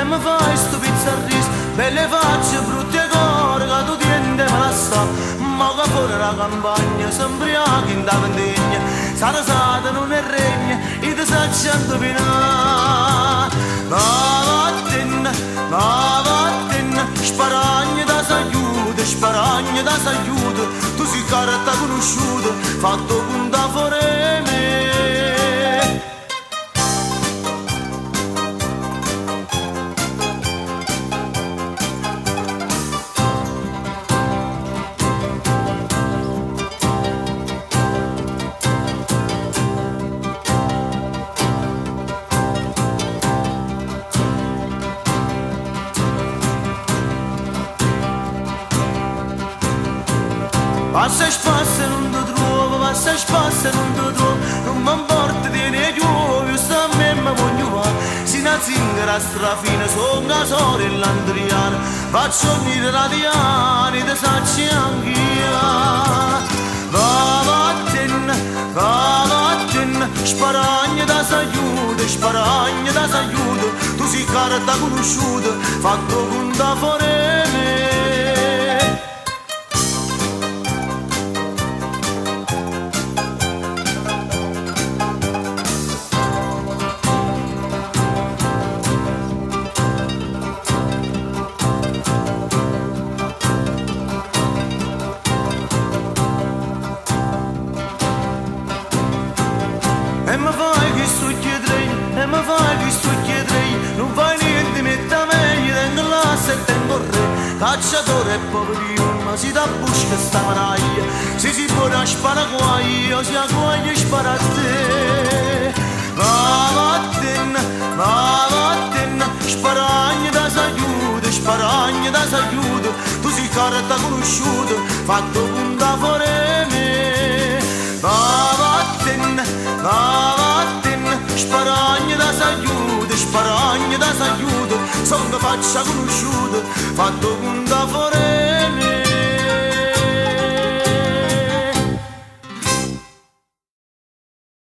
e mi fai sto pizzarris, belle facce, brutte cuore, che tu tiende me la sta, ma che fuori la campagna, sempre in da vendegna, sarasata non è regna, e ti sacciando pina. Vattene, sparagna da s'aiuto, tu sei carta conosciuta, fatto con da foreme. Passa e spassa e non ti trovo, passa e spassa e non ti trovo, non mi importa di ne giù, io sto a me mi voglio fare, si una zingara strafina, sono una sorella andriana, faccio venire la Diana, ti sacci anch'io. Vattene, sparagna da s'aiuto, tu sei carta conosciuta, fatto con da foreme. E mi fai che sto chiedrei, non fai niente, metta meglio, tengo l'asse e tengo il re, cacciatore e poverino, ma si da busca sta managlia, se si può da spara guai, io si a guai e spara a te. Vattene, sparagna da s'aiuto, tu sei carta conosciuta, fatto con da foreme. Vattene, sparagna da s'aiuto, sono faccia conosciuta, fatto con da foreme.